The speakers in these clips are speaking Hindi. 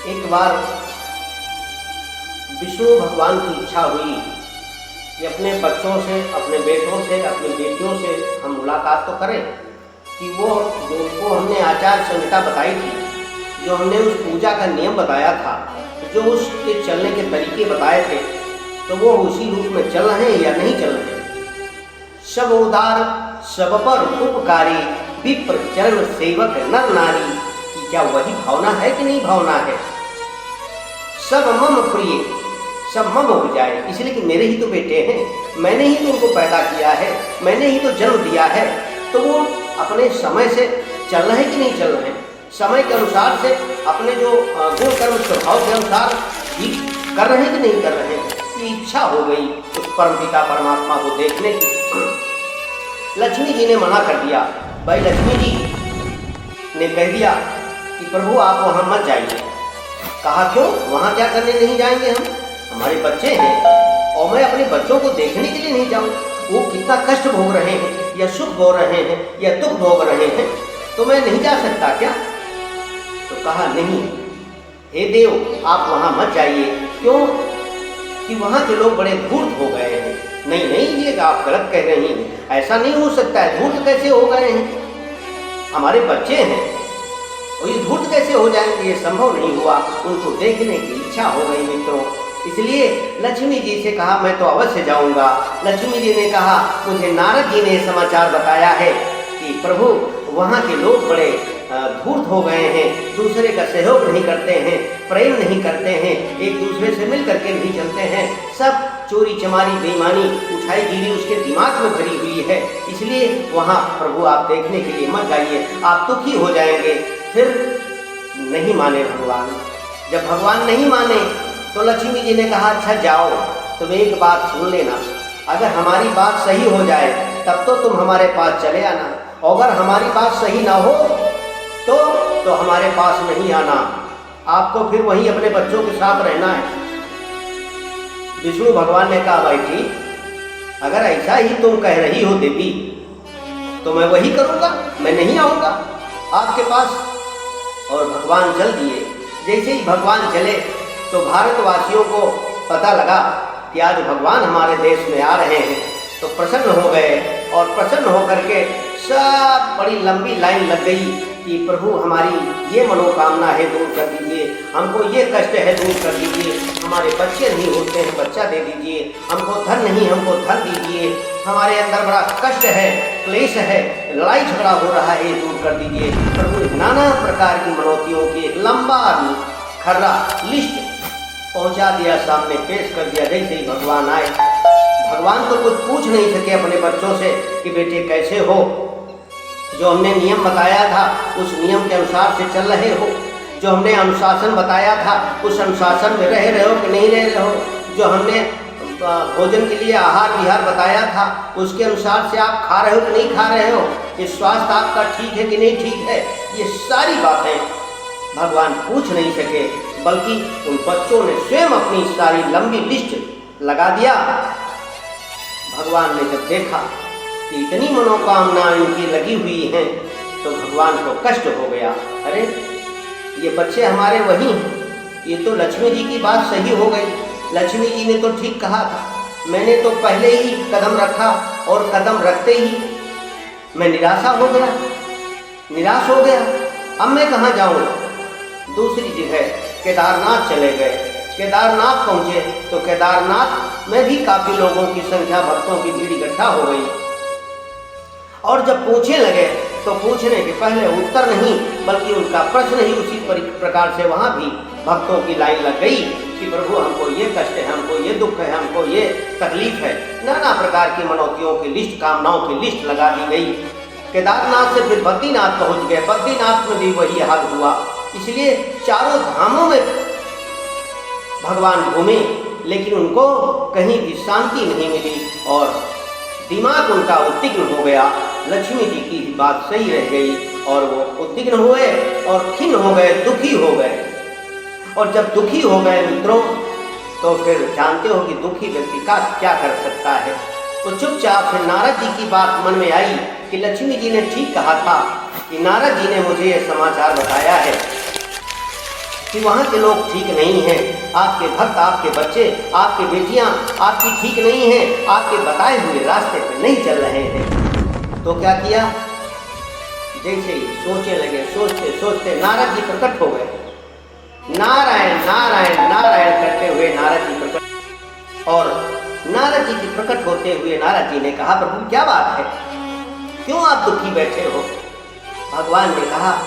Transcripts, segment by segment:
एक बार विष्णु भगवान की इच्छा हुई कि अपने बच्चों से, अपने बेटों से, अपनी बेटियों से हम मुलाकात तो करें, कि वो जो उनको हमने आचार संहिता बताई थी, जो हमने उस पूजा का नियम बताया था, जो उसके चलने के तरीके बताए थे, तो वो उसी रूप में चल रहे हैं या नहीं चल रहे हैं। सब उदार सब पर उपकारी विप्र चरण सेवक नर नारी की क्या वही भावना है कि नहीं भावना है। सब मम प्रिय, सब मम हो जाए, इसलिए कि मेरे ही तो बेटे हैं, मैंने ही तो उनको पैदा किया है, मैंने ही तो जन्म दिया है। तो वो अपने समय से चल रहे हैं कि नहीं चल रहे हैं, समय के अनुसार से अपने जो गुण कर्म स्वभाव के अनुसार ही कर रहे हैं कि नहीं कर रहे हैं। ये इच्छा हो गई उस परम पिता परमात्मा को देखने की। लक्ष्मी जी ने मना कर दिया। भाई लक्ष्मी जी ने कह दिया कि प्रभु आप वहाँ मत जाइए। कहा क्यों, वहाँ क्या करने नहीं जाएंगे, हम हमारे बच्चे हैं और मैं अपने बच्चों को देखने के लिए नहीं जाऊँ। वो कितना कष्ट भोग रहे हैं या सुख भोग रहे हैं या दुख भोग रहे हैं, तो मैं नहीं जा सकता क्या। तो कहा नहीं, हे देव आप वहाँ मत जाइए, क्यों कि वहाँ के लोग बड़े धूर्त हो गए हैं। नहीं नहीं, ये आप गलत कह रही हैं, ऐसा नहीं हो सकता है। धूर्त कैसे हो गए हैं, हमारे बच्चे हैं और ये धूर्त कैसे हो जाएंगे, ये संभव नहीं हुआ। उनको देखने की इच्छा हो गई मित्रों, इसलिए लक्ष्मी जी से कहा मैं तो अवश्य जाऊंगा। लक्ष्मी जी ने कहा मुझे नारद जी ने समाचार बताया है कि प्रभु वहाँ के लोग बड़े धूर्त हो गए हैं, दूसरे का सहयोग नहीं करते हैं, प्रेम नहीं करते हैं, एक दूसरे से मिल करके नहीं चलते हैं, सब चोरी चमारी बेईमानी उठाई गिरी उसके दिमाग में भरी हुई है। इसलिए वहाँ प्रभु आप देखने के लिए मत जाइए, आप दुखी हो जाएंगे। फिर नहीं माने भगवान। जब भगवान नहीं माने तो लक्ष्मी जी ने कहा अच्छा जाओ, तुम एक बात सुन लेना, अगर हमारी बात सही हो जाए तब तो तुम हमारे पास चले आना, अगर हमारी बात सही ना हो तो हमारे पास नहीं आना, आपको फिर वहीं अपने बच्चों के साथ रहना है। विष्णु भगवान ने कहा भाई ठीक, अगर ऐसा ही तुम कह रही हो देवी तो मैं वही करूँगा, मैं नहीं आऊँगा आपके पास। और भगवान चल दिए। जैसे ही भगवान चले तो भारतवासियों को पता लगा कि आज भगवान हमारे देश में आ रहे हैं, तो प्रसन्न हो गए और प्रसन्न होकर के सब बड़ी लंबी लाइन लग गई कि प्रभु हमारी ये मनोकामना है दूर कर दीजिए, हमको ये कष्ट है दूर कर दीजिए, हमारे बच्चे नहीं होते हैं बच्चा दे दीजिए, हमको धन नहीं हमको धन दीजिए, हमारे अंदर बड़ा कष्ट है, क्लेश है, लड़ाई झगड़ा हो रहा है, दूर कर दीजिए। प्रभु नाना प्रकार की मनौतियों की एक लंबा खर्रा लिस्ट पहुंचा दिया, सामने पेश कर दिया। जैसे ही भगवान आए, भगवान तो कुछ पूछ नहीं सके अपने बच्चों से कि बेटे कैसे हो, जो हमने नियम बताया था उस नियम के अनुसार से चल रहे हो, जो हमने अनुशासन बताया था उस अनुशासन में रह रहे हो कि नहीं रह रहे हो, जो हमने भोजन के लिए आहार विहार बताया था उसके अनुसार से आप खा रहे हो कि नहीं खा रहे हो, ये स्वास्थ्य आपका ठीक है कि नहीं ठीक है, ये सारी बातें भगवान पूछ नहीं सके, बल्कि उन बच्चों ने स्वयं अपनी सारी लंबी लिस्ट लगा दिया। भगवान ने जब देखा कि इतनी मनोकामना इनकी लगी हुई हैं तो भगवान को कष्ट हो गया। अरे ये बच्चे हमारे वही हैं, ये तो लक्ष्मी जी की बात सही हो गई, लक्ष्मी जी ने तो ठीक कहा था, मैंने तो पहले ही कदम रखा और कदम रखते ही मैं निराशा हो गया, निराश हो गया। अब मैं कहाँ जाऊँ, दूसरी जगह केदारनाथ चले गए। केदारनाथ पहुँचे तो केदारनाथ में भी काफ़ी लोगों की संख्या, भक्तों की भीड़ इकट्ठा हो गई। और जब पूछने लगे तो पूछने के पहले उत्तर नहीं बल्कि उनका प्रश्न ही उसी प्रकार से वहाँ भी भक्तों की लाइन लग गई कि प्रभु हमको ये कष्ट है, हमको ये दुख है, हमको ये तकलीफ है। नाना प्रकार की मनौतियों की लिस्ट, कामनाओं की लिस्ट लगा दी गई। केदारनाथ से फिर बद्रीनाथ पहुँच गए, बद्रीनाथ में भी वही हाल हुआ। इसलिए चारों धामों में भगवान घूमे लेकिन उनको कहीं भी शांति नहीं मिली और दिमाग उनका उद्विग्न हो गया। लक्ष्मी जी की बात सही रह गई और वो उद्विग्न हुए और खिन्न हो गए, दुखी हो गए। और जब दुखी हो गए मित्रों तो फिर जानते हो कि दुखी व्यक्ति का क्या कर सकता है। तो चुपचाप फिर नारद जी की बात मन में आई कि लक्ष्मी जी ने ठीक कहा था कि नारद जी ने मुझे ये समाचार बताया है कि वहाँ के लोग ठीक नहीं हैं, आपके भक्त, आपके बच्चे, आपकी बेटियाँ आपकी ठीक नहीं हैं, आपके बताए हुए रास्ते पे नहीं चल रहे हैं। तो क्या किया, जैसे ही सोचने लगे, सोचते सोचते नारद जी प्रकट हो गए। नारायण नारायण नारायण करते हुए नारद जी प्रकट, और नारद जी के प्रकट होते हुए नारद जी ने कहा, प्रभु क्या बात है, क्यों आप दुखी बैठे हो? भगवान ने कहा,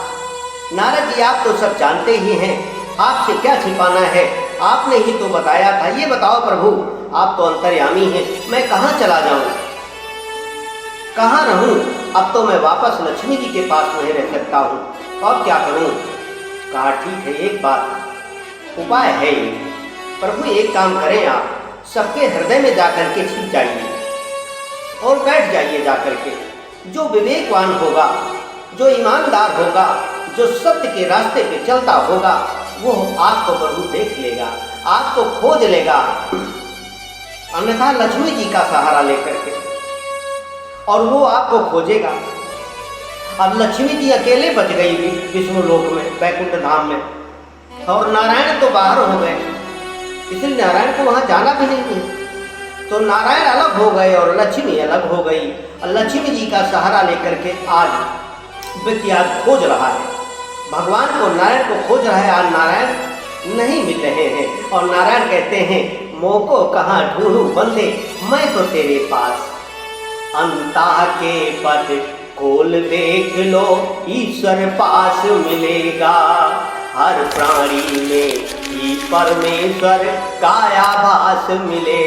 नारद जी आप तो सब जानते ही हैं, आपसे क्या छिपाना है, आपने ही तो बताया था। ये बताओ प्रभु, आप तो अंतर्यामी हैं, मैं कहाँ चला जाऊँ, कहाँ रहूँ? अब तो मैं वापस लक्ष्मी जी के पास नहीं रह सकता हूँ, अब क्या करूँ? कहा ठीक है, एक बात उपाय है ये। प्रभु एक काम करें, आप सबके हृदय में जाकर के छिप जाइए और बैठ जाइए जाकर के। जो विवेकवान होगा, जो ईमानदार होगा, जो सत्य के रास्ते पे चलता होगा, वो आपको प्रभु देख लेगा, आपको खोज लेगा, अन्यथा लक्ष्मी जी का सहारा लेकर के, और वो आपको खोजेगा। अब लक्ष्मी जी अकेले बच गई विष्णु लोक में, वैकुंठ धाम में, और नारायण तो बाहर हो गए, इसलिए नारायण को वहाँ जाना भी नहीं है। तो नारायण अलग हो गए और लक्ष्मी अलग हो गई, और लक्ष्मी जी का सहारा लेकर के आज व्यक्ति आज खोज रहा है भगवान को, नारायण को खोज रहा है। आज नारायण नहीं मिल रहे हैं, और नारायण कहते हैं, मोको कहाँ ढूंढूं बंदे, मैं तो तेरे पास। अंता के पद खोल देख लो, ईश्वर पास मिलेगा, हर प्राणी में ही परमेश्वर का आभास मिले।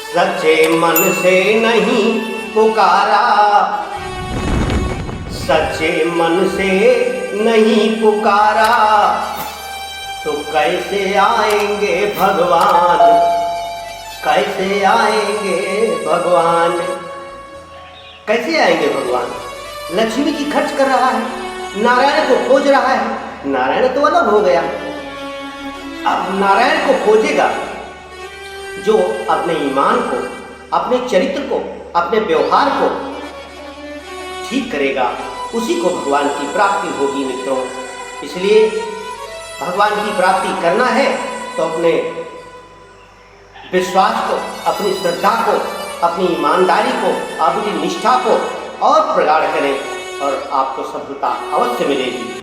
सच्चे मन से नहीं पुकारा, सच्चे मन से नहीं पुकारा, तो कैसे आएंगे भगवान, कैसे आएंगे भगवान, कैसे आएंगे भगवान? लक्ष्मी जी खर्च कर रहा है, नारायण को खोज रहा है, नारायण तो अलग हो गया। अब नारायण को खोजेगा जो अपने ईमान को, अपने चरित्र को, अपने व्यवहार को ठीक करेगा, उसी को भगवान की प्राप्ति होगी मित्रों। इसलिए भगवान की प्राप्ति करना है तो अपने विश्वास को, अपनी श्रद्धा को, अपनी ईमानदारी को, अपनी निष्ठा को और प्रगाढ़ करें, और आपको सफलता अवश्य मिलेगी।